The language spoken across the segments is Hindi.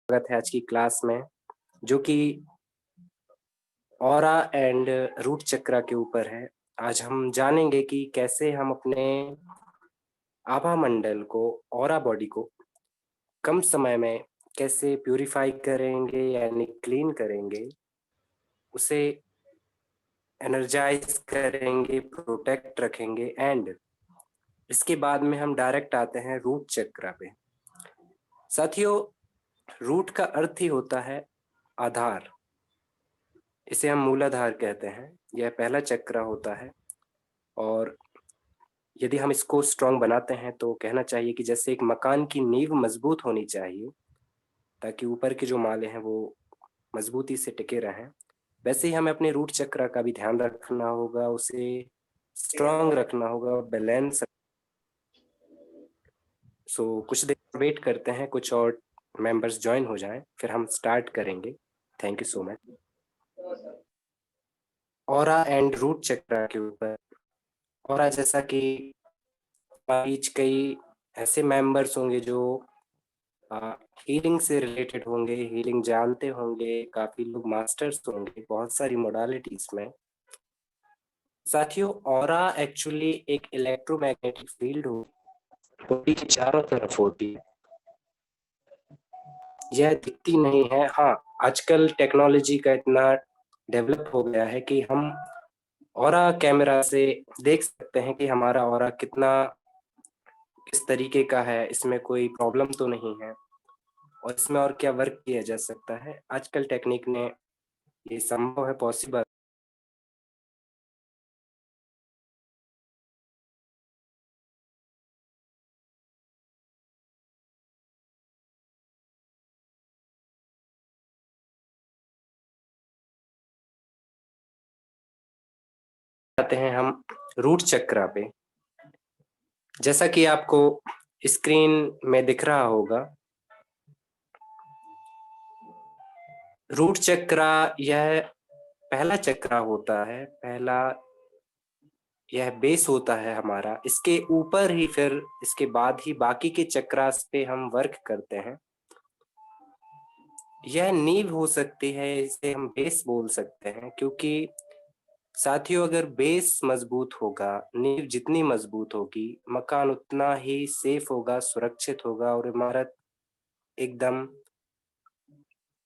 स्वागत है आज की क्लास में, जो कि ऑरा एंड रूट चक्रा के ऊपर है। आज हम जानेंगे कि कैसे हम अपने आभा मंडल को, ऑरा बॉडी को कम समय में कैसे प्यूरिफाई करेंगे यानी क्लीन करेंगे, उसे एनर्जाइज करेंगे, प्रोटेक्ट रखेंगे एंड इसके बाद में हम डायरेक्ट आते हैं रूट चक्रा पे। साथियों, रूट का अर्थ ही होता है आधार। इसे हम मूलाधार कहते हैं। यह पहला चक्र होता है और यदि हम इसको स्ट्रॉन्ग बनाते हैं तो कहना चाहिए कि जैसे एक मकान की नींव मजबूत होनी चाहिए ताकि ऊपर के जो माले हैं वो मजबूती से टिके रहें, वैसे ही हमें अपने रूट चक्र का भी ध्यान रखना होगा, उसे स्ट्रॉन्ग रखना होगा, बैलेंस। कुछ देर वेट करते हैं, कुछ और मेंबर्स ज्वाइन हो जाएं, फिर हम स्टार्ट करेंगे। Thank you so much. Aura and root chakra के ऊपर, ऑरा जैसा कि बीच कई ऐसे मेंबर्स होंगे जो हीलिंग से रिलेटेड होंगे, हीलिंग जानते होंगे, काफी लोग मास्टर्स होंगे बहुत सारी मोडालिटीज में। साथियों, ऑरा एक्चुअली एक इलेक्ट्रोमैग्नेटिक फील्ड बॉडी के चारों तरफ होती है। यह दिखती नहीं है। हाँ, आजकल टेक्नोलॉजी का इतना डेवलप हो गया है कि हम ऑरा कैमरा से देख सकते हैं कि हमारा ऑरा कितना किस तरीके का है, इसमें कोई प्रॉब्लम तो नहीं है और इसमें और क्या वर्क किया जा सकता है। आजकल टेक्निक ने ये संभव है, पॉसिबल। आते हैं हम रूट चक्रा पे। जैसा कि आपको स्क्रीन में दिख रहा होगा, रूट चक्रा यह पहला चक्रा होता है, पहला यह बेस होता है हमारा। इसके ऊपर ही फिर इसके बाद ही बाकी के चक्रास पे हम वर्क करते हैं। यह नींव हो सकती है, इसे हम बेस बोल सकते हैं, क्योंकि साथियों अगर बेस मजबूत होगा, नींव जितनी मजबूत होगी, मकान उतना ही सेफ होगा, सुरक्षित होगा और इमारत एकदम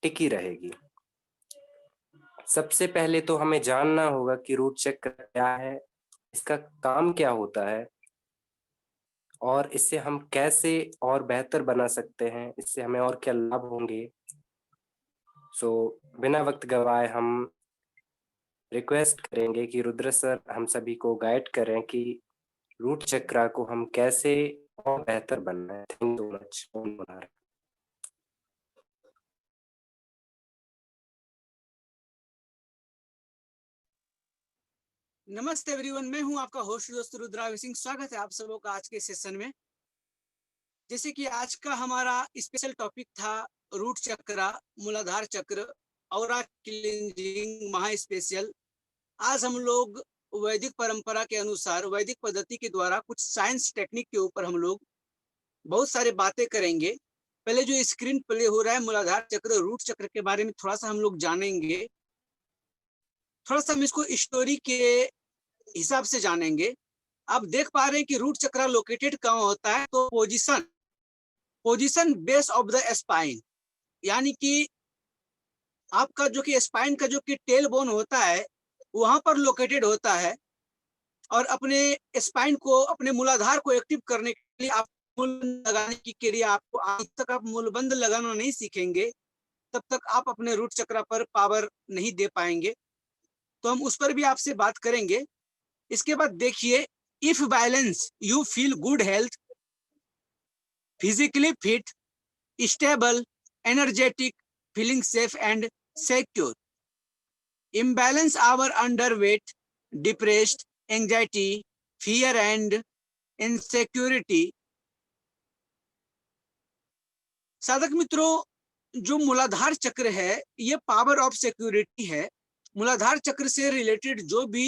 टिकी रहेगी। सबसे पहले तो हमें जानना होगा कि रूट चक्र क्या है, इसका काम क्या होता है और इससे हम कैसे और बेहतर बना सकते हैं, इससे हमें और क्या लाभ होंगे। बिना वक्त गवाए हम रिक्वेस्ट करेंगे कि रुद्र सर हम सभी को गाइड करें कि रूट चक्रा को हम कैसे और बेहतर बनाएं। Thank you much. नमस्ते एवरीवन, मैं हूं आपका होस्ट दोस्त रुद्रावी सिंह। स्वागत है आप सबों का आज के सेशन में। जैसे कि आज का हमारा स्पेशल टॉपिक था रूट चक्र, मूलाधार चक्र, ऑरा क्लींजिंग महा स्पेशल। आज हम लोग वैदिक परंपरा के अनुसार, वैदिक पद्धति के द्वारा कुछ साइंस टेक्निक के ऊपर हम लोग बहुत सारे बातें करेंगे। पहले जो स्क्रीन प्ले हो रहा है मूलाधार चक्र, रूट चक्र के बारे में थोड़ा सा हम लोग जानेंगे। थोड़ा सा हम इसको स्टोरी के हिसाब से जानेंगे। आप देख पा रहे हैं कि रूट चक्र लोकेटेड कहाँ होता है, तो position base of the spine, यानी कि आपका जो कि स्पाइन का जो कि टेल बोन होता है वहां पर लोकेटेड होता है। और अपने स्पाइन को, अपने मूलाधार को एक्टिव करने के लिए आप मूल लगाने की क्रिया, आपको आज तक आप मूलबंध लगाना नहीं सीखेंगे तब तक आप अपने रूट चक्र पर पावर नहीं दे पाएंगे। तो हम उस पर भी आपसे बात करेंगे। इसके बाद देखिए, if balance you feel good health, physically fit, stable, energetic, feeling safe and secure. Imbalance our underweight, depressed, anxiety, fear and insecurity. साधक मित्रों, जो मूलाधार चक्र है ये पावर ऑफ सिक्योरिटी है। मूलाधार चक्र से रिलेटेड जो भी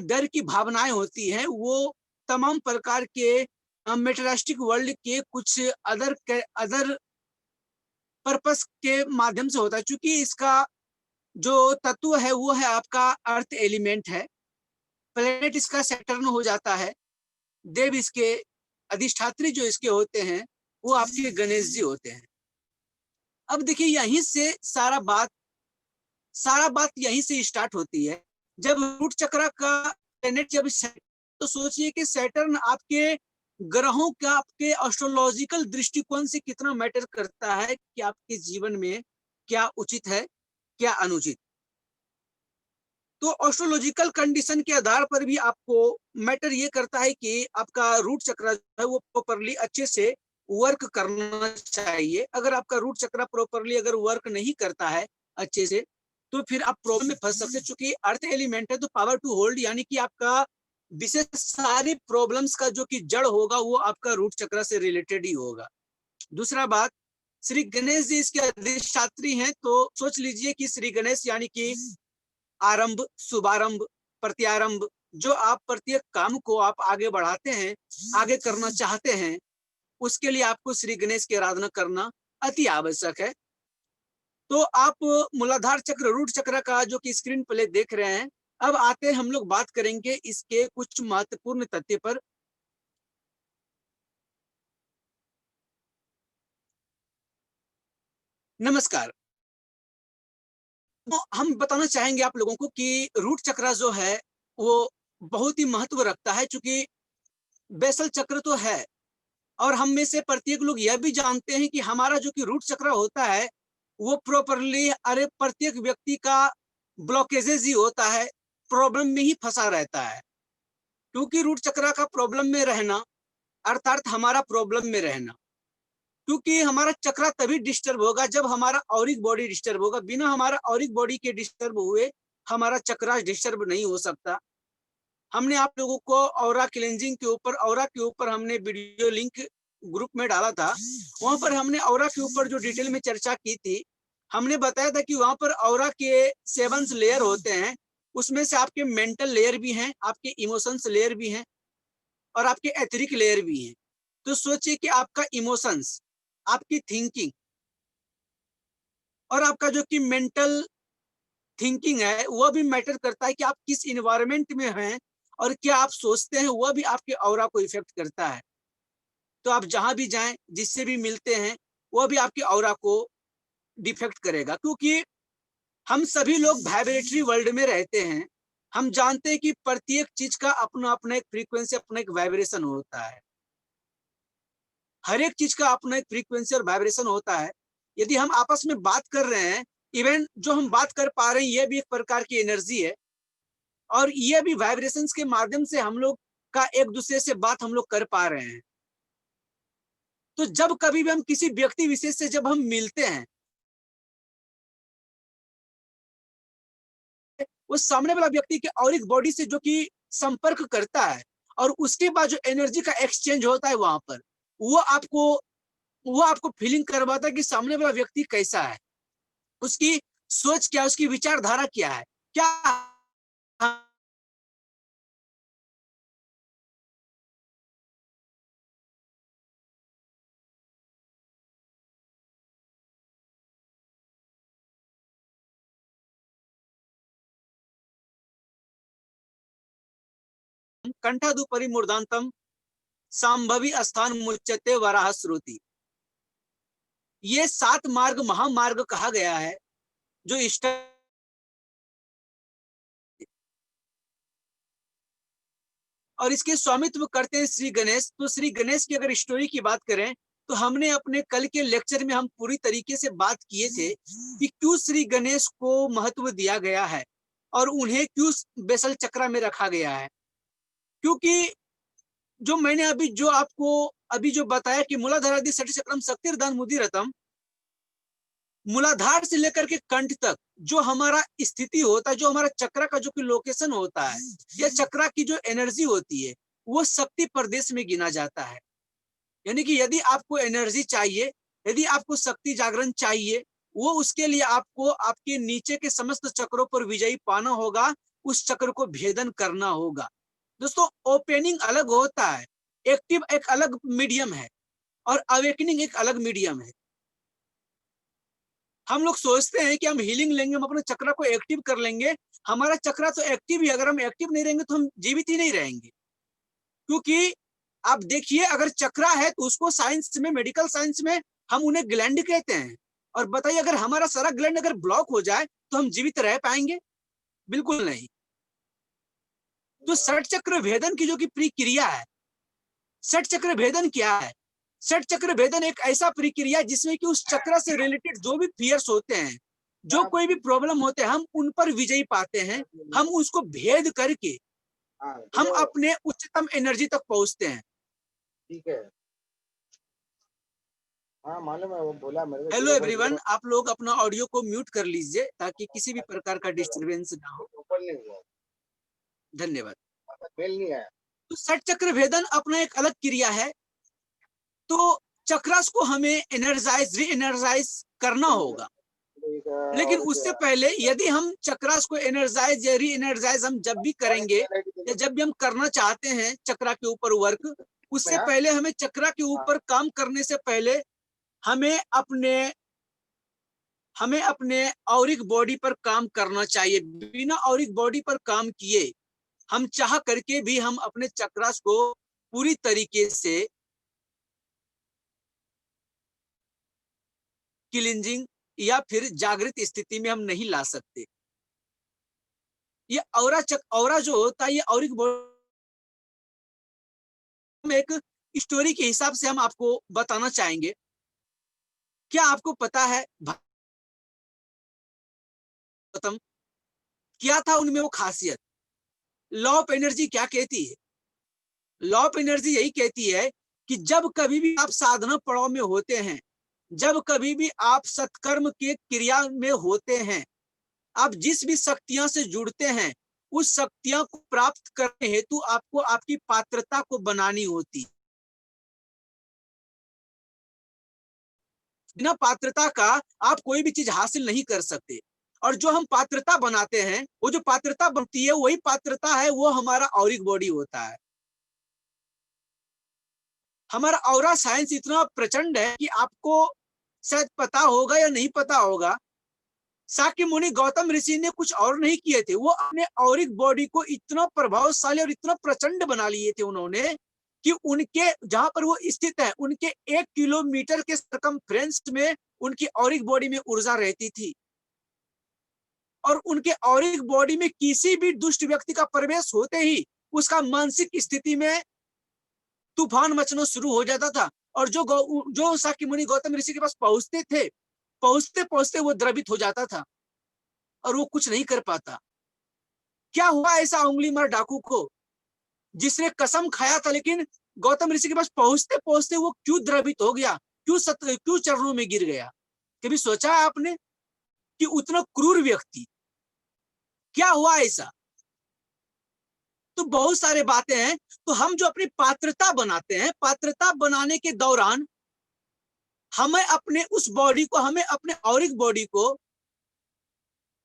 डर की भावनाएं होती हैं वो तमाम प्रकार के मेटेरियलिस्टिक वर्ल्ड के कुछ अदर पर्पस के माध्यम से होता है, क्योंकि इसका जो तत्व है वो है आपका अर्थ एलिमेंट है। प्लेनेट इसका सैटर्न हो जाता है। देव इसके अधिष्ठात्री जो इसके होते हैं वो आपके गणेश जी होते हैं। अब देखिए यहीं से सारा बात यहीं से स्टार्ट होती है। जब रूट चक्र का प्लेनेट जब तो सोचिए कि सैटर्न आपके ग्रहों का आपके एस्ट्रोलॉजिकल दृष्टिकोण से कितना मैटर करता है कि आपके जीवन में क्या उचित है क्या अनुचित। तो एस्ट्रोलॉजिकल कंडीशन के आधार पर भी आपको मैटर ये करता है कि आपका रूट चक्र है वो प्रॉपरली अच्छे से वर्क करना चाहिए। अगर आपका रूट चक्र प्रॉपरली अगर वर्क नहीं करता है अच्छे से तो फिर आप प्रॉब्लम में फंस सकते हैं। चूंकि अर्थ एलिमेंट है तो पावर टू होल्ड, यानी कि आपका विशेष सारी प्रॉब्लम्स का जो कि जड़ होगा वो आपका रूट चक्र से रिलेटेड ही होगा। दूसरा बात, श्री गणेश जी इसके अधिष्ठात्री हैं, तो सोच लीजिए कि श्री गणेश यानी कि आरंभ, शुभारंभ, प्रत्यारंभ, जो आप प्रत्येक काम को आप आगे बढ़ाते हैं, आगे करना चाहते हैं, उसके लिए आपको श्री गणेश की आराधना करना अति आवश्यक है। तो आप मूलाधार चक्र, रूट चक्र का जो कि स्क्रीन प्ले देख रहे हैं, अब आते हम लोग बात करेंगे इसके कुछ महत्वपूर्ण तथ्य पर। नमस्कार। तो हम बताना चाहेंगे आप लोगों को कि रूट चक्र जो है वो बहुत ही महत्व रखता है, क्योंकि बेसल चक्र तो है और हम में से प्रत्येक लोग यह भी जानते हैं कि हमारा जो कि रूट चक्र होता है वो प्रॉपरली अरे प्रत्येक व्यक्ति का ब्लॉकेजेस ही होता है, प्रॉब्लम में ही फंसा रहता है। क्योंकि रूट चक्र का प्रॉब्लम में रहना अर्थात हमारा प्रॉब्लम में रहना, क्योंकि हमारा चक्र तभी डिस्टर्ब होगा जब हमारा औरिक बॉडी डिस्टर्ब होगा। बिना हमारा औरिक बॉडी के डिस्टर्ब हुए हमारा चक्र डिस्टर्ब नहीं हो सकता। हमने आप लोगों को ऑरा क्लेंजिंग के ऊपर, ऑरा के ऊपर हमने वीडियो लिंक ग्रुप में डाला था। वहां पर हमने ऑरा के ऊपर जो डिटेल में चर्चा की थी, हमने बताया था कि वहां पर ऑरा के 7 लेयर होते हैं। उसमें से आपके मेंटल लेयर भी हैं, आपके इमोशंस लेयर भी हैं और आपके एथरिक लेयर भी हैं। तो सोचिए कि आपका इमोशंस, आपकी थिंकिंग और आपका जो कि मेंटल थिंकिंग है वह भी मैटर करता है कि आप किस इन्वायरमेंट में हैं और क्या आप सोचते हैं, वह भी आपके ऑरा को इफेक्ट करता है। तो आप जहां भी जाएं, जिससे भी मिलते हैं, वह भी आपके ऑरा को डिफेक्ट करेगा, क्योंकि हम सभी लोग वाइब्रेटरी वर्ल्ड में रहते हैं। हम जानते हैं कि प्रत्येक चीज का अपना अपना एक फ्रीक्वेंसी, अपना एक वाइब्रेशन होता है। हर एक चीज का अपना एक फ्रीक्वेंसी और वाइब्रेशन होता है। यदि हम आपस में बात कर रहे हैं, इवन जो हम बात कर पा रहे हैं यह भी एक प्रकार की एनर्जी है और ये भी वाइब्रेशंस के माध्यम से हम लोग का एक दूसरे से बात हम लोग कर पा रहे हैं। तो जब कभी भी हम किसी व्यक्ति विशेष से जब हम मिलते हैं, उस सामने वाला व्यक्ति के औरिक बॉडी से जो कि संपर्क करता है और उसके बाद जो एनर्जी का एक्सचेंज होता है वहां पर, वो आपको वो आपको फीलिंग करवाता है कि सामने वाला व्यक्ति कैसा है, उसकी सोच क्या, उसकी विचारधारा क्या है, क्या कंठादुपरि मूर्धांतम सांभवी स्थान मुच्यते वराह श्रुति। ये 7 मार्ग महामार्ग कहा गया है जो इष्ट और इसके स्वामित्व करते हैं श्री गणेश। तो श्री गणेश की अगर स्टोरी की बात करें तो हमने अपने कल के लेक्चर में हम पूरी तरीके से बात किए थे कि क्यों श्री गणेश को महत्व दिया गया है और उन्हें क्यों बेसल चक्र में रखा गया है। क्योंकि जो मैंने अभी जो आपको अभी जो बताया कि मूलाधारादि षट चक्रम शक्तिर्दान मुदिरतम, मूलाधार से लेकर के कंठ तक जो हमारा स्थिति होता है, जो हमारा चक्र का जो कि लोकेशन होता है, या चक्र की जो एनर्जी होती है, वो शक्ति प्रदेश में गिना जाता है। यानी कि यदि आपको एनर्जी चाहिए, यदि आपको शक्ति जागरण चाहिए, वो उसके लिए आपको आपके नीचे के समस्त चक्रों पर विजयी पाना होगा, उस चक्र को भेदन करना होगा। दोस्तों, ओपनिंग अलग होता है, एक्टिव एक अलग मीडियम है और अवेकनिंग एक अलग मीडियम है। हम लोग सोचते हैं कि हम हीलिंग लेंगे, हम अपने चक्रा को एक्टिव कर लेंगे। हमारा चक्रा तो एक्टिव ही, अगर हम एक्टिव नहीं रहेंगे तो हम जीवित ही नहीं रहेंगे। क्योंकि आप देखिए, अगर चक्रा है तो उसको साइंस में, मेडिकल साइंस में हम उन्हें ग्लैंड कहते हैं। और बताइए, अगर हमारा सारा ग्लैंड अगर ब्लॉक हो जाए तो हम जीवित रह पाएंगे? बिल्कुल नहीं। तो षट चक्र भेदन की जो कि प्रक्रिया है, षट चक्र भेदन क्या है? षट चक्र भेदन एक ऐसा प्रक्रिया है जिसमें कि उस चक्र से रिलेटेड जो भी फियर्स होते हैं, जो कोई भी प्रॉब्लम होते हैं, हम उन पर विजयी पाते हैं। हम उसको भेद करके हम अपने उच्चतम एनर्जी तक पहुंचते हैं। ठीक है, हाँ मालूम है, वो बोला मेरे को। हेलो एवरीवन, आप लोग अपना ऑडियो को म्यूट कर लीजिए ताकि किसी भी प्रकार का डिस्टरबेंस ना हो। ऊपर नहीं हुआ, धन्यवाद। मेल नहीं आया। तो षट चक्र भेदन अपना एक अलग क्रिया है। तो चक्रास को हमें एनर्जाइज, री एनर्जाइज करना होगा। लेकिन उससे पहले यदि हम चक्रास को एनर्जाइज या री एनर्जाइज हम जब भी करेंगे या जब भी हम करना चाहते हैं चक्रा के ऊपर वर्क, उससे पहले हमें चक्रा के ऊपर काम करने से पहले हमें अपने औरिक बॉडी पर काम करना चाहिए। बिना औरिक बॉडी पर काम किए हम चाह करके भी हम अपने चक्रास को पूरी तरीके से क्लींजिंग या फिर जागृत स्थिति में हम नहीं ला सकते। ये औरा जो होता है, ये औरिक बॉडी एक स्टोरी के हिसाब से हम आपको बताना चाहेंगे। क्या आपको पता है खत्म क्या था उनमें वो खासियत? लॉ ऑफ एनर्जी क्या कहती है? लॉ ऑफ एनर्जी यही कहती है कि जब कभी भी आप साधना पड़ाव में होते हैं, जब कभी भी आप सत्कर्म के क्रिया में होते हैं, आप जिस भी शक्तियां से जुड़ते हैं, उस शक्तियां को प्राप्त करने हेतु आपको आपकी पात्रता को बनानी होती। बिना पात्रता का आप कोई भी चीज हासिल नहीं कर सकते। और जो हम पात्रता बनाते हैं, वो जो पात्रता बनती है, वही पात्रता है, वो हमारा औरिक बॉडी होता है। हमारा औरा साइंस इतना प्रचंड है कि आपको शायद पता होगा या नहीं पता होगा। शाक्य मुनि गौतम ऋषि ने कुछ और नहीं किए थे, वो अपने औरिक बॉडी को इतना प्रभावशाली और इतना प्रचंड बना लिए थे उन्होंने कि उनके जहां पर वो स्थित है, उनके 1 किलोमीटर के सर्कमफ्रेंस में उनकी औरिक बॉडी में ऊर्जा रहती थी। और उनके औरिक बॉडी में किसी भी दुष्ट व्यक्ति का प्रवेश होते ही उसका मानसिक स्थिति में तूफान मचना शुरू हो जाता था। और जो शाक्य मुनि गौतम ऋषि के पास पहुंचते थे, पहुंचते पहुंचते वो द्रवित हो जाता था और वो कुछ नहीं कर पाता। क्या हुआ ऐसा उंगली मार डाकू को, जिसने कसम खाया था, लेकिन गौतम ऋषि के पास पहुंचते पहुंचते वो क्यों द्रवित हो गया, क्यों चरणों में गिर गया? कभी सोचा है आपने कि उतना क्रूर व्यक्ति, क्या हुआ ऐसा? तो बहुत सारे बातें हैं। तो हम जो अपनी पात्रता बनाते हैं, पात्रता बनाने के दौरान हमें अपने उस बॉडी को, हमें अपने औरिक बॉडी को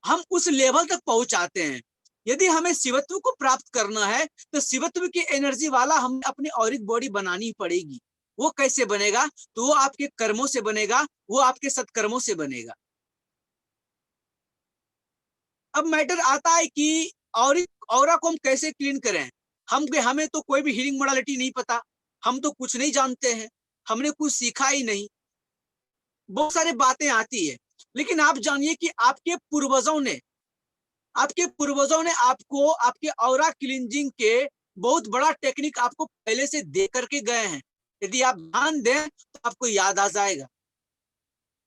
हम उस लेवल तक पहुंचाते हैं। यदि हमें शिवत्व को प्राप्त करना है तो शिवत्व की एनर्जी वाला हमें अपनी औरिक बॉडी बनानी पड़ेगी। वो कैसे बनेगा? तो वो आपके कर्मों से बनेगा, वो आपके सत्कर्मों से बनेगा। अब मैटर आता है कि औरा को हम कैसे क्लीन करें। हमें तो कोई भी हीलिंग मोडालिटी नहीं पता, हम तो कुछ नहीं जानते हैं, हमने कुछ सीखा ही नहीं। बहुत सारी बातें आती है, लेकिन आप जानिए कि आपके पूर्वजों ने आपको आपके औरा क्लींजिंग के बहुत बड़ा टेक्निक आपको पहले से दे करके गए हैं। यदि आप ध्यान दें तो आपको याद आ जाएगा।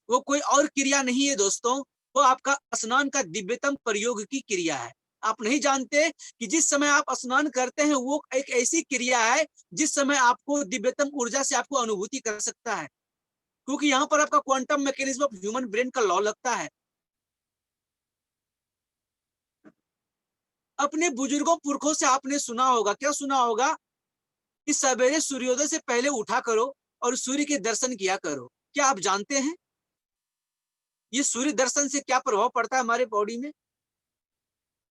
वो कोई और क्रिया नहीं है दोस्तों, वो आपका स्नान का दिव्यतम प्रयोग की क्रिया है। आप नहीं जानते कि जिस समय आप स्नान करते हैं वो एक ऐसी क्रिया है जिस समय आपको दिव्यतम ऊर्जा से आपको अनुभूति कर सकता है, क्योंकि यहाँ पर आपका quantum mechanism of human brain का लॉ लगता है। अपने बुजुर्गों पुरखों से आपने सुना होगा, क्या सुना होगा कि सवेरे सूर्योदय से पहले उठा करो और सूर्य के दर्शन किया करो। क्या आप जानते हैं ये सूर्य दर्शन से क्या प्रभाव पड़ता है हमारे बॉडी में?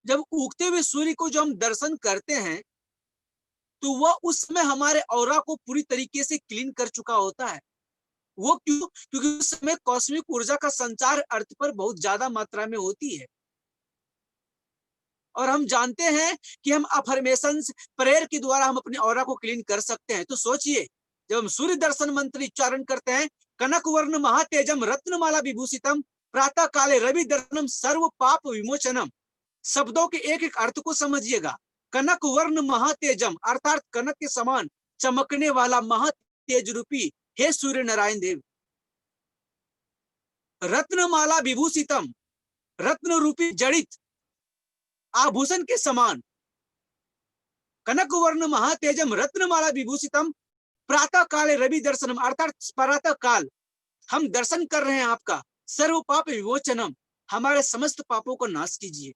जब उगते हुए सूर्य को जो हम दर्शन करते हैं तो वह उस समय हमारे ऑरा को पूरी तरीके से क्लीन कर चुका होता है। वो क्यों? क्योंकि उस समय कॉस्मिक ऊर्जा का संचार अर्थ पर बहुत ज्यादा मात्रा में होती है। और हम जानते हैं कि हम अफर्मेशंस प्रेयर के द्वारा हम अपने ऑरा को क्लीन कर सकते हैं। तो सोचिए, जब हम सूर्य दर्शन मंत्र उच्चारण करते हैं, कनक वर्ण महातेजम रत्नमाला विभूषितम प्रातः काले रवि दर्शनम सर्व पाप विमोचनम, शब्दों के एक एक अर्थ को समझिएगा। कनक वर्ण महातेजम अर्थात कनक के समान चमकने वाला महातेज रूपी हे सूर्य नारायण देव। रत्नमाला विभूषितम, रत्न रूपी जड़ित आभूषण के समान, कनक वर्ण महातेजम रत्नमाला विभूषितम प्रातः काले रवि दर्शनम अर्थात प्रातः काल हम दर्शन कर रहे हैं आपका, सर्व पाप विमोचनम हमारे समस्त पापों को नाश कीजिए।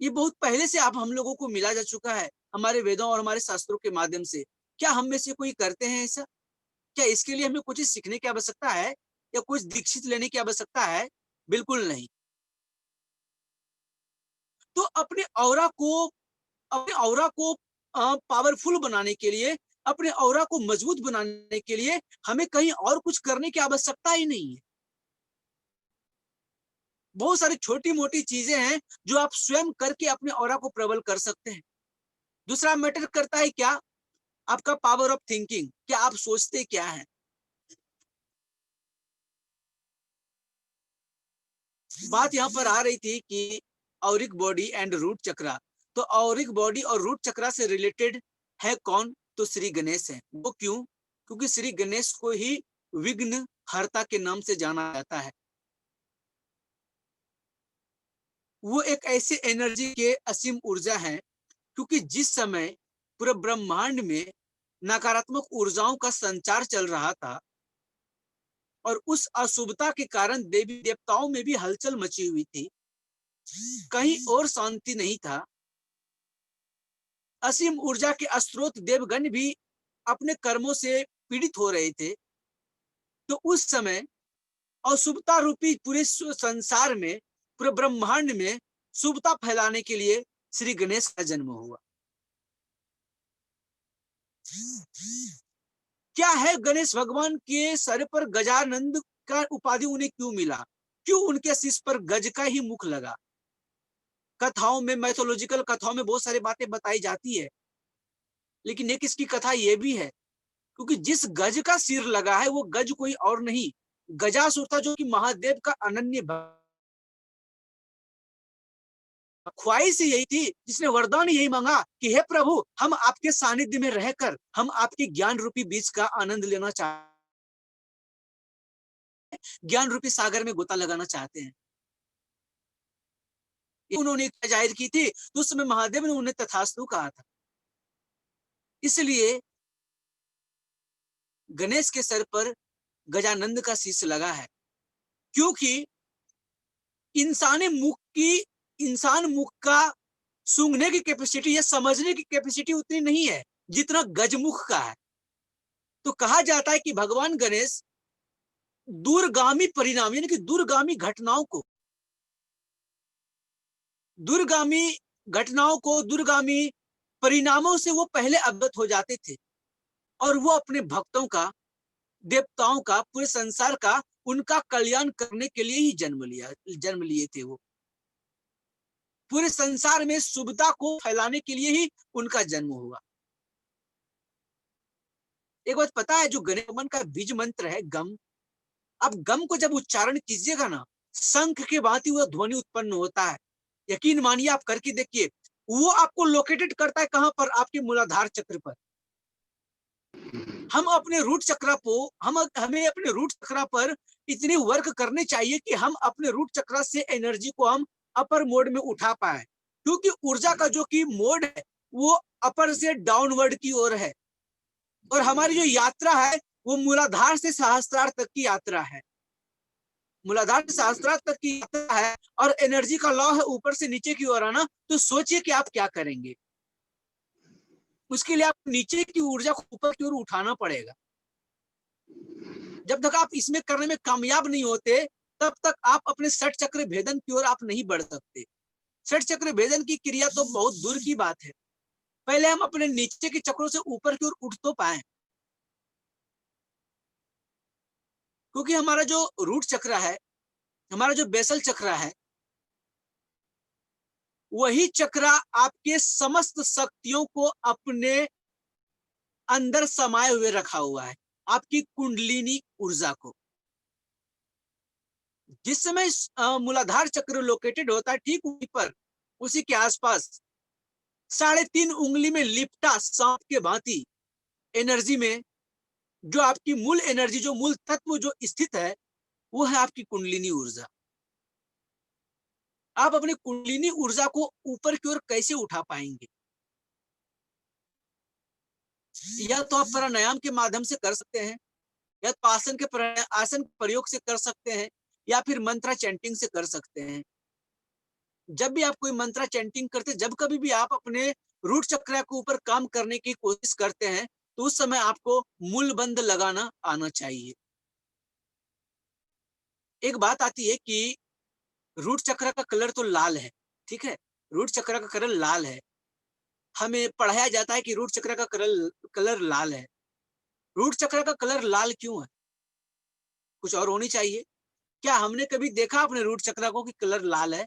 ये बहुत पहले से आप हम लोगों को मिला जा चुका है हमारे वेदों और हमारे शास्त्रों के माध्यम से। क्या हम में से कोई करते हैं ऐसा? क्या इसके लिए हमें कुछ सीखने की आवश्यकता है या कुछ दीक्षित लेने की आवश्यकता है? बिल्कुल नहीं। तो अपने ऑरा को पावरफुल बनाने के लिए, अपने ऑरा को मजबूत बनाने के लिए हमें कहीं और कुछ करने की आवश्यकता ही नहीं है। बहुत सारी छोटी मोटी चीजें हैं जो आप स्वयं करके अपने ऑरा को प्रबल कर सकते हैं। दूसरा मैटर करता है क्या? आपका पावर ऑफ थिंकिंग, क्या आप सोचते क्या हैं। बात यहां पर आ रही थी कि ऑरिक बॉडी एंड रूट चक्रा। तो ऑरिक बॉडी और रूट चक्रा से रिलेटेड है कौन? तो श्री गणेश है। वो क्यों? क्योंकि श्री गणेश को ही विघ्न हर्ता के नाम से जाना जाता है। वो एक ऐसे एनर्जी के असीम ऊर्जा है, क्योंकि जिस समय पूरे ब्रह्मांड में नकारात्मक ऊर्जाओं का संचार चल रहा था और उस अशुभता के कारण देवी देवताओं में भी हलचल मची हुई थी, कहीं और शांति नहीं था। असीम ऊर्जा के स्रोत देवगण भी अपने कर्मों से पीड़ित हो रहे थे। तो उस समय अशुभता रूपी पूरे संसार में, पूरे ब्रह्मांड में शुभता फैलाने के लिए श्री गणेश का जन्म हुआ। क्या है गणेश भगवान के सर पर गजानंद का उपाधि उन्हें क्यों मिला? क्यों उनके शीश पर गज का ही मुख लगा? कथाओं में, मैथोलॉजिकल कथाओं में बहुत सारी बातें बताई जाती है, लेकिन एक इसकी कथा यह भी है, क्योंकि जिस गज का सिर लगा है वो गज कोई और नहीं, गजासुर था, जो कि महादेव का अनन्य ख्वाहिश यही थी, जिसने वरदान यही मांगा कि हे प्रभु, हम आपके सानिध्य में रहकर हम आपके ज्ञान रूपी बीज का आनंद लेना चाहते, ज्ञान रूपी सागर में गोता लगाना चाहते हैं। उन्होंने जाहिर की थी, तो उस समय महादेव ने उन्हें तथास्तु कहा था। इसलिए गणेश के सर पर गजानंद का शीश लगा है, क्योंकि इंसान मुख का सूंघने की कैपेसिटी या समझने की कैपेसिटी उतनी नहीं है जितना गजमुख का है। तो कहा जाता है कि भगवान गणेश दूरगामी परिणाम, यानी कि दूरगामी दूरगामी परिणामों से वो पहले अवगत हो जाते थे, और वो अपने भक्तों का, देवताओं का, पूरे संसार का, उनका कल्याण करने के लिए ही जन्म लिए थे। वो पूरे संसार में शुभता को फैलाने के लिए ही उनका जन्म हुआ। एक बात पता है, जो गणेश भगवान का बीज मंत्र है गम, अब गम को जब उच्चारण कीजिएगा ना, शंख के भांति वह ध्वनि उत्पन्न होता है। यकीन मानिए, आप करके देखिए, वो आपको लोकेटेड करता है कहां पर? आपके मूलाधार चक्र पर। हम अपने रूट चक्र को, हमें अपने रूट चक्र पर इतनी वर्क करने चाहिए कि हम अपने रूट चक्र से एनर्जी को हम अपर मोड में उठा पाए, क्योंकि ऊर्जा का जो कि मोड है वो अपर से डाउनवर्ड की ओर है, और हमारी जो यात्रा है वो मूलाधार से सहस्त्रार तक की यात्रा है। मूलाधार से सहस्त्रार तक की यात्रा है, और एनर्जी का लॉ है ऊपर से नीचे की ओर आना। तो सोचिए कि आप क्या करेंगे। उसके लिए आप नीचे की ऊर्जा को ऊपर की ओर उठाना पड़ेगा। जब तक आप इसमें करने में कामयाब नहीं होते, तब तक आप अपने षट चक्र भेदन की ओर आप नहीं बढ़ सकते। षट चक्र भेदन की क्रिया तो बहुत दूर की बात है, पहले हम अपने नीचे के चक्रों से ऊपर की ओर उठ तो पाए। क्योंकि हमारा जो रूट चक्र है, हमारा जो बेसल चक्र है, वही चक्र आपके समस्त शक्तियों को अपने अंदर समाये हुए रखा हुआ है, आपकी कुंडलिनी ऊर्जा को। जिस समय मूलाधार चक्र लोकेटेड होता है, ठीक वहीं पर, उसी के आसपास 3.5 उंगली में लिपटा सांप के भांति एनर्जी में जो आपकी मूल एनर्जी, जो मूल तत्व जो स्थित है, वो है आपकी कुंडलिनी ऊर्जा। आप अपनी कुंडलिनी ऊर्जा को ऊपर की ओर कैसे उठा पाएंगे? या तो आप प्राणायाम के माध्यम से कर सकते हैं, या तो आसन के प्रयोग से कर सकते हैं, या फिर मंत्रा चैंटिंग से कर सकते हैं। जब भी आप कोई मंत्रा चैंटिंग करते, जब कभी भी आप अपने रूट चक्र के ऊपर काम करने की कोशिश करते हैं, तो उस समय आपको मूल बंद लगाना आना चाहिए। एक बात आती है कि रूट चक्र का कलर तो लाल है, ठीक है, रूट चक्र का कलर लाल है। हमें पढ़ाया जाता है कि रूट चक्र का कलर लाल है। रूट चक्र का कलर लाल क्यों है? कुछ और होनी चाहिए। क्या हमने कभी देखा अपने रूट चक्र को कि कलर लाल है?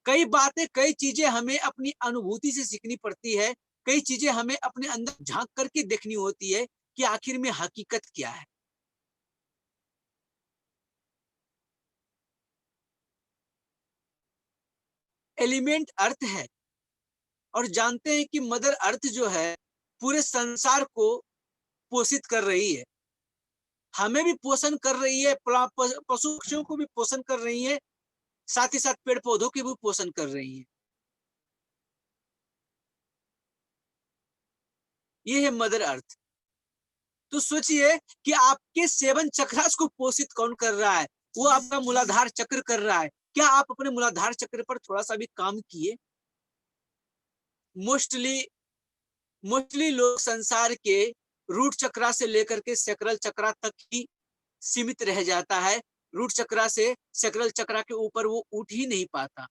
कई बातें, कई चीजें हमें अपनी अनुभूति से सीखनी पड़ती है, कई चीजें हमें अपने अंदर झांक करके देखनी होती है कि आखिर में हकीकत क्या है। एलिमेंट अर्थ है, और जानते हैं कि मदर अर्थ जो है पूरे संसार को पोषित कर रही है, हमें भी पोषण कर रही है, पशु पक्षियों को भी पोषण कर रही है, साथ ही साथ पेड़ पौधों के भी पोषण कर रही है। ये है मदर अर्थ। तो सोचिए कि आपके 7 चक्रास को पोषित कौन कर रहा है? वो आपका मूलाधार चक्र कर रहा है। क्या आप अपने मूलाधार चक्र पर थोड़ा सा भी काम किए? मोस्टली लोग संसार के रूट चक्रा से लेकर के सैक्रल चक्रा तक ही सीमित रह जाता है। रूट चक्रा से सैक्रल चक्रा के ऊपर वो उठ ही नहीं पाता।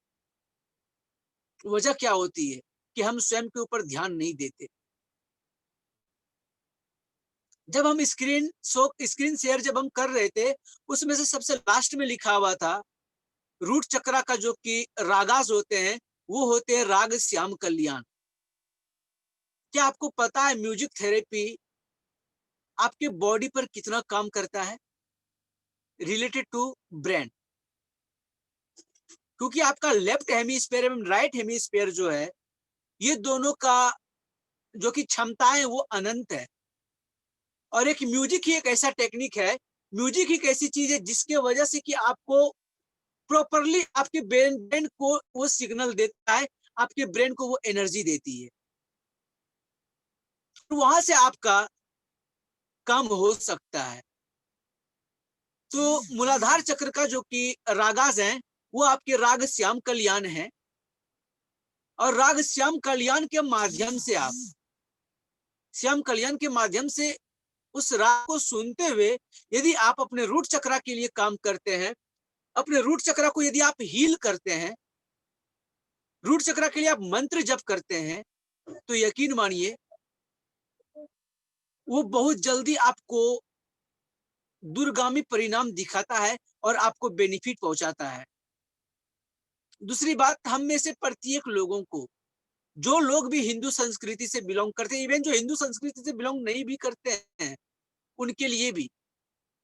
वजह क्या होती है? कि हम स्वयं के ऊपर ध्यान नहीं देते। जब हम स्क्रीन शेयर जब हम कर रहे थे, उसमें से सबसे लास्ट में लिखा हुआ था रूट चक्रा का जो कि रागास होते हैं, वो होते हैं राग श्याम कल्याण। क्या आपको पता है म्यूजिक थेरेपी आपके बॉडी पर कितना काम करता है रिलेटेड टू ब्रेन? क्योंकि आपका लेफ्ट हेमीस्फीयर एवं राइट हेमीस्फीयर जो है, ये दोनों का जो कि क्षमताएं वो अनंत है। और एक म्यूजिक ही एक ऐसा टेक्निक है, म्यूजिक ही एक ऐसी चीज है जिसके वजह से कि आपको प्रॉपरली आपके ब्रेन को वो सिग्नल देता है, आपके ब्रेन को वो एनर्जी देती है, तो वहां से आपका काम हो सकता है। तो मूलाधार चक्र का जो कि रागास हैं, वो आपके राग श्याम कल्याण है, और राग श्याम कल्याण के माध्यम से आप श्याम कल्याण के माध्यम से उस राग को सुनते हुए यदि आप अपने रूट चक्रा के लिए काम करते हैं, अपने रूट चक्रा को यदि आप हील करते हैं, रूट चक्रा के लिए आप मंत्र जप करते हैं, तो यकीन मानिए वो बहुत जल्दी आपको दूरगामी परिणाम दिखाता है और आपको बेनिफिट पहुंचाता है। दूसरी बात, हम में से प्रत्येक लोगों को, जो लोग भी हिंदू संस्कृति से बिलोंग करते हैं, इवन जो हिंदू संस्कृति से बिलोंग नहीं भी करते हैं, उनके लिए भी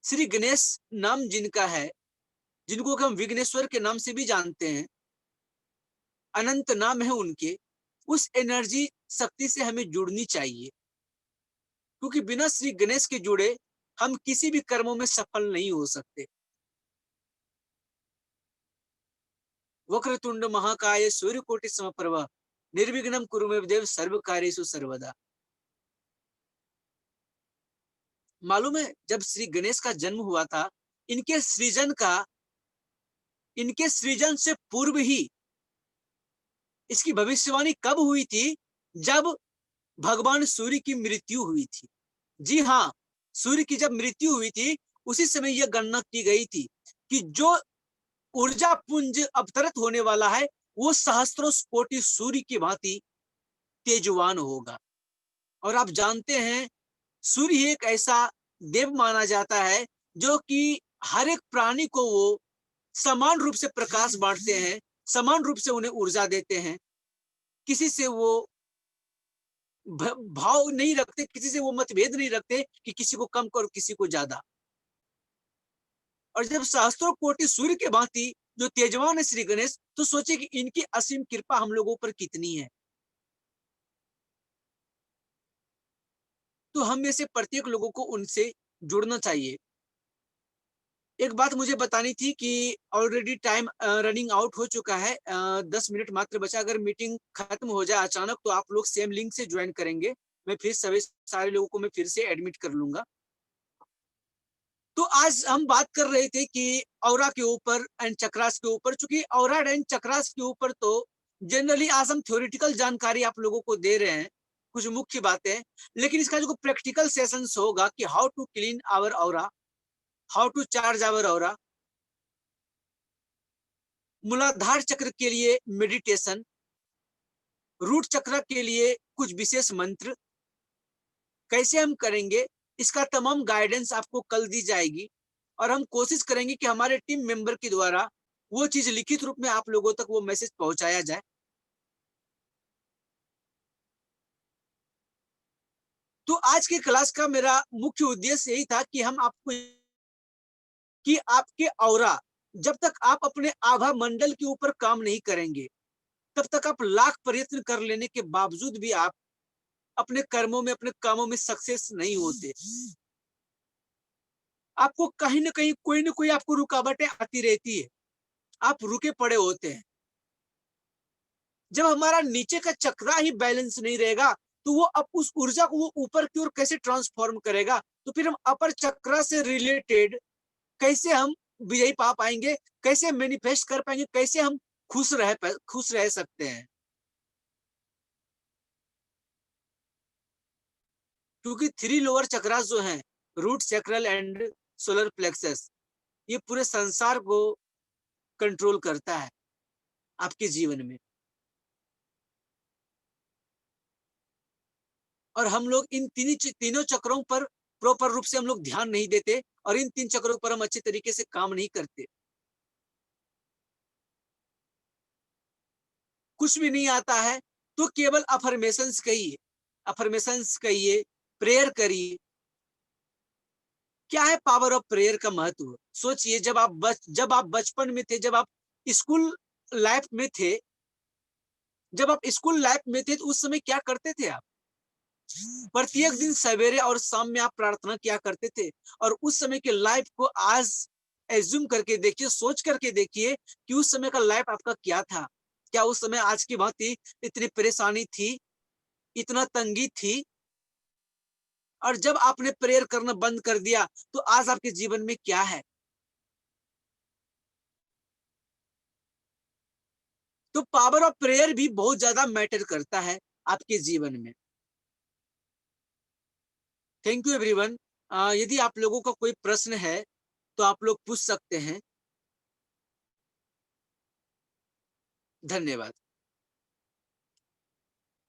श्री गणेश नाम जिनका है, जिनको हम विघ्नेश्वर के नाम से भी जानते हैं, अनंत नाम है उनके, उस एनर्जी शक्ति से हमें जुड़नी चाहिए, क्योंकि बिना श्री गणेश के जुड़े हम किसी भी कर्मों में सफल नहीं हो सकते। वक्रतुंड महाकाय सूर्यकोटि समप्रभ निर्विघ्नं कुरु मे देव सर्व कार्येषु सर्वदा। मालूम है जब श्री गणेश का जन्म हुआ था, इनके सृजन से पूर्व ही इसकी भविष्यवाणी कब हुई थी? जब भगवान सूर्य की मृत्यु हुई थी। जी हाँ, सूर्य की जब मृत्यु हुई थी, उसी समय यह गणना की गई थी कि जो ऊर्जा पुंज अवतरित होने वाला है, वो सहस्त्रों कोटि सूर्य की भांति तेजवान होगा। और आप जानते हैं सूर्य एक ऐसा देव माना जाता है जो कि हर एक प्राणी को वो समान रूप से प्रकाश बांटते हैं, समान रूप से उन्हें ऊर्जा देते हैं। किसी से वो भाव नहीं रखते, किसी से वो मतभेद नहीं रखते कि किसी को कम और किसी को ज्यादा। और जब सहस्त्रों कोटि सूर्य के भांति जो तेजवान है श्री गणेश, तो सोचे कि इनकी असीम कृपा हम लोगों पर कितनी है। तो हम में से प्रत्येक लोगों को उनसे जुड़ना चाहिए। एक बात मुझे बतानी थी कि ऑलरेडी टाइम रनिंग आउट हो चुका है, 10 मिनट मात्र बचा। अगर मीटिंग खत्म हो जाए अचानक तो आप लोग सेम लिंक से ज्वाइन करेंगे, मैं फिर सारे लोगों को मैं फिर से एडमिट कर लूंगा। तो आज हम बात कर रहे थे कि ऑरा के ऊपर एंड चक्रास के ऊपर। चूंकि ऑरा एंड चक्रास के ऊपर तो जनरली आज हम थ्योरेटिकल जानकारी आप लोगों को दे रहे हैं, कुछ मुख्य बातें, लेकिन इसका जो प्रैक्टिकल सेशंस होगा कि how to clean our aura, how to charge our aura, Muladhara chakra के लिए मेडिटेशन, रूट चक्र के लिए कुछ विशेष मंत्र कैसे हम करेंगे, इसका तमाम गाइडेंस आपको कल दी जाएगी। और हम कोशिश करेंगे कि हमारे टीम मेंबर के द्वारा वो चीज लिखित रूप में आप लोगों तक वो मैसेज पहुंचाया जाए। तो आज के क्लास का मेरा मुख्य उद्देश्य यही था कि हम आपको कि आपके ऑरा, जब तक आप अपने आभा मंडल के ऊपर काम नहीं करेंगे तब तक आप लाख प्रयत्न कर लेने के बावजूद भी आप अपने कर्मों में, अपने कामों में सक्सेस नहीं होते। आपको कहीं ना कहीं कोई ना कोई आपको रुकावटें आती रहती है, आप रुके पड़े होते हैं। जब हमारा नीचे का चक्रा ही बैलेंस नहीं रहेगा तो वो अब उस ऊर्जा को वो ऊपर की ओर कैसे ट्रांसफॉर्म करेगा, तो फिर हम अपर चक्रा से रिलेटेड कैसे हम विजयी पा पाएंगे, कैसे मैनिफेस्ट कर पाएंगे, कैसे हम खुश रह सकते हैं। क्योंकि 3 लोअर चक्रास जो हैं, रूट चक्रल एंड सोलर प्लेक्सस, ये पूरे संसार को कंट्रोल करता है आपके जीवन में। और हम लोग इन तीनों चक्रों पर प्रॉपर रूप से हम लोग ध्यान नहीं देते और इन 3 चक्रों पर हम अच्छे तरीके से काम नहीं करते। कुछ भी नहीं आता है तो केवल अफर्मेशंस कहिए, प्रेयर करिए। क्या है पावर ऑफ प्रेयर का महत्व? सोचिए, जब आप बचपन में थे, जब आप स्कूल लाइफ में थे, तो उस समय क्या करते थे आप? प्रत्येक दिन सवेरे और शाम में आप प्रार्थना किया करते थे। और उस समय के लाइफ को आज एज्यूम करके देखिए, सोच करके देखिए कि उस समय का लाइफ आपका क्या था। क्या उस समय आज की भांति इतनी परेशानी थी, इतना तंगी थी? और जब आपने प्रेयर करना बंद कर दिया तो आज आपके जीवन में क्या है? तो पावर ऑफ प्रेयर भी बहुत ज्यादा मैटर करता है आपके जीवन में। Thank you everyone. यदि आप लोगों का कोई प्रश्न है तो आप लोग पूछ सकते हैं। धन्यवाद।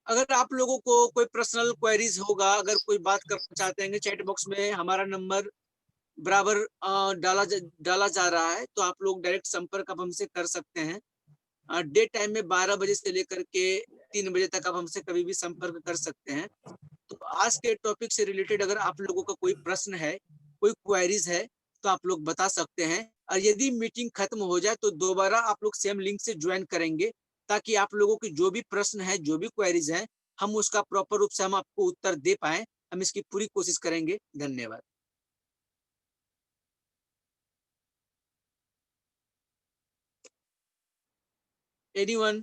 अगर आप लोगों को कोई पर्सनल क्वेरीज होगा, अगर कोई बात करना चाहते हैं, चैट बॉक्स में हमारा नंबर बराबर डाला जा रहा है, तो आप लोग डायरेक्ट संपर्क आप हमसे कर सकते हैं। डे टाइम में 12 बजे से लेकर के 3 बजे तक आप हमसे कभी भी संपर्क कर सकते हैं। तो आज के टॉपिक से रिलेटेड अगर आप लोगों का कोई प्रश्न है, कोई क्वेरीज है, तो आप लोग बता सकते हैं। और यदि मीटिंग खत्म हो जाए तो दोबारा आप लोग सेम लिंक से ज्वाइन करेंगे, ताकि आप लोगों की जो भी प्रश्न है, जो भी क्वेरीज है, हम उसका प्रॉपर रूप से हम आपको उत्तर दे पाए। हम इसकी पूरी कोशिश करेंगे। धन्यवाद। एनीवन?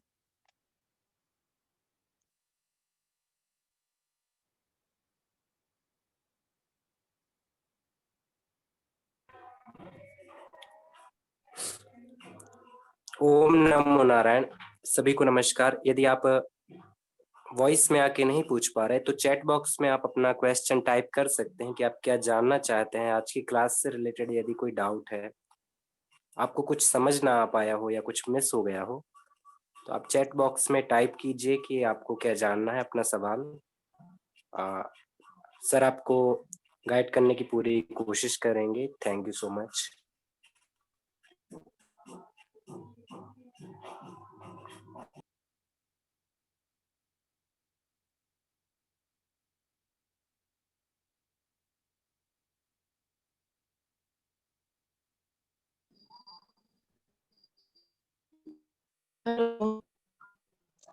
ओम नमो नारायण। सभी को नमस्कार। यदि आप वॉइस में आके नहीं पूछ पा रहे तो चैट बॉक्स में आप अपना क्वेश्चन टाइप कर सकते हैं कि आप क्या जानना चाहते हैं आज की क्लास से रिलेटेड। यदि कोई डाउट है, आपको कुछ समझ ना आ पाया हो या कुछ मिस हो गया हो, तो आप चैट बॉक्स में टाइप कीजिए कि आपको क्या जानना है, अपना सवाल सर आपको गाइड करने की पूरी कोशिश करेंगे। Thank you so much.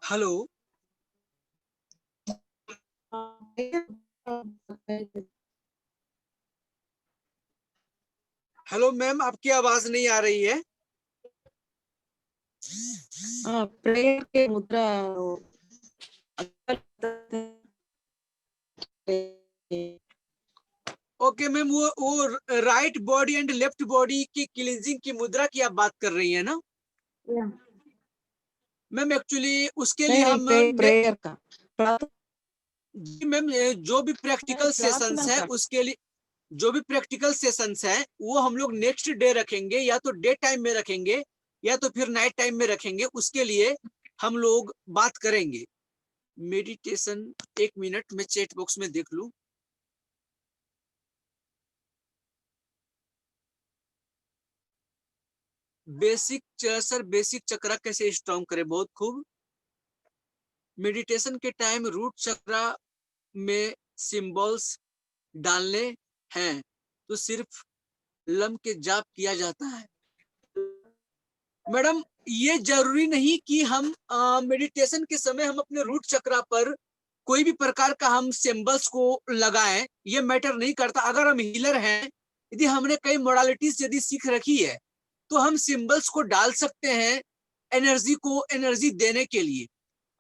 Hello. Hello ma'am, आपकी आवाज नहीं आ रही है। प्रेयर के मुद्रा ओके मैम, वो right body and left body की क्लींजिंग की मुद्रा की आप बात कर रही है ना मैम? एक्चुअली उसके लिए हम प्रेयर का जी मैम, जो भी प्रैक्टिकल सेशंस है उसके लिए, जो भी प्रैक्टिकल सेशंस है वो हम लोग नेक्स्ट डे रखेंगे, या तो डे टाइम में रखेंगे या तो फिर नाइट टाइम में रखेंगे। उसके लिए हम लोग बात करेंगे। मेडिटेशन, एक मिनट में चैट बॉक्स में देख लूं। बेसिक सर, बेसिक चक्रा कैसे स्ट्रॉन्ग करें? बहुत खूब। मेडिटेशन के टाइम रूट चक्रा में सिंबल्स डालने हैं तो सिर्फ लम के जाप किया जाता है। मैडम, ये जरूरी नहीं कि हम मेडिटेशन के समय हम अपने रूट चक्रा पर कोई भी प्रकार का हम सिंबल्स को लगाएं, ये मैटर नहीं करता। अगर हम हीलर हैं, यदि हमने कई मोडालिटीज यदि सीख रखी है तो हम सिंबल्स को डाल सकते हैं एनर्जी को एनर्जी देने के लिए।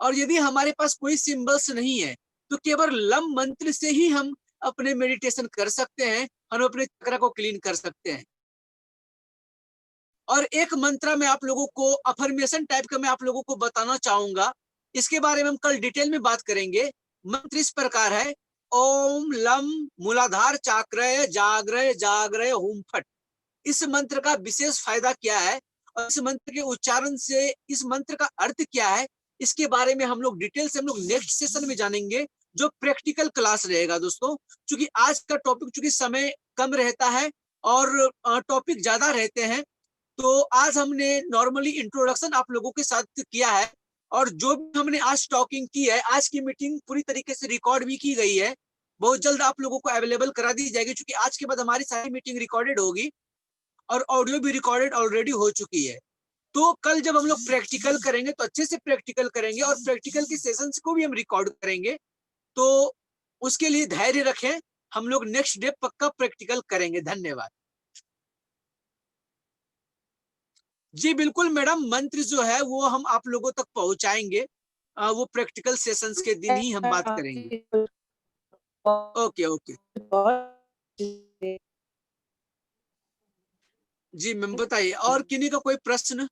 और यदि हमारे पास कोई सिंबल्स नहीं है तो केवल लम मंत्र से ही हम अपने मेडिटेशन कर सकते हैं, हम अपने चक्रा को क्लीन कर सकते हैं। और एक मंत्र में आप लोगों को अफर्मेशन टाइप का मैं आप लोगों को बताना चाहूंगा, इसके बारे में हम कल डिटेल में बात करेंगे। मंत्र इस प्रकार है, ओम लम मूलाधार चाक्रय जाग्रय जाग्रय हुम फट। इस मंत्र का विशेष फायदा क्या है और इस मंत्र के उच्चारण से इस मंत्र का अर्थ क्या है, इसके बारे में हम लोग डिटेल से हम लोग नेक्स्ट सेशन में जानेंगे, जो प्रैक्टिकल क्लास रहेगा दोस्तों। क्योंकि आज का टॉपिक चूंकि समय कम रहता है और टॉपिक ज्यादा रहते हैं, तो आज हमने नॉर्मली इंट्रोडक्शन आप लोगों के साथ किया है। और जो भी हमने आज टॉकिंग की है, आज की मीटिंग पूरी तरीके से रिकॉर्ड भी की गई है, बहुत जल्द आप लोगों को अवेलेबल करा दी जाएगी। क्योंकि आज के बाद हमारी सारी मीटिंग रिकॉर्डेड होगी और ऑडियो भी रिकॉर्डेड ऑलरेडी हो चुकी है। तो कल जब हम लोग प्रैक्टिकल करेंगे तो अच्छे से प्रैक्टिकल करेंगे और प्रैक्टिकल के सेशंस को भी हम रिकॉर्ड करेंगे। तो उसके लिए धैर्य रखें, हम लोग नेक्स्ट डे पक्का प्रैक्टिकल करेंगे। धन्यवाद जी। बिल्कुल मैडम, मंत्र जो है वो हम आप लोगों तक पहुंचाएंगे, वो प्रैक्टिकल सेशंस के दिन ही हम बात करेंगे। ओके ओके जी मैम, बताइए और किन्हीं का कोई प्रश्न?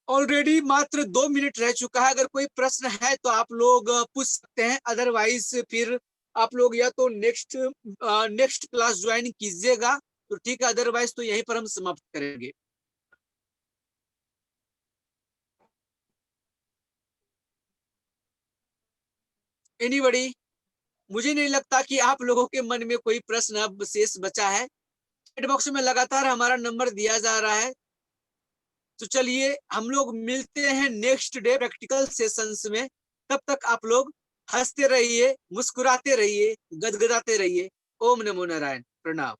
ऑलरेडी मात्र 2 मिनट रह चुका है। अगर कोई प्रश्न है तो आप लोग पूछ सकते हैं, अदरवाइज फिर आप लोग या तो नेक्स्ट क्लास ज्वाइन कीजिएगा तो ठीक है, अदरवाइज तो यहीं पर हम समाप्त करेंगे। एनीबॉडी? मुझे नहीं लगता कि आप लोगों के मन में कोई प्रश्न अब शेष बचा है। चैट बॉक्स में लगातार हमारा नंबर दिया जा रहा है। तो चलिए हम लोग मिलते हैं नेक्स्ट डे प्रैक्टिकल सेशंस में। तब तक आप लोग हंसते रहिए, मुस्कुराते रहिए, गदगदाते रहिए। ओम नमो नारायण। प्रणाम।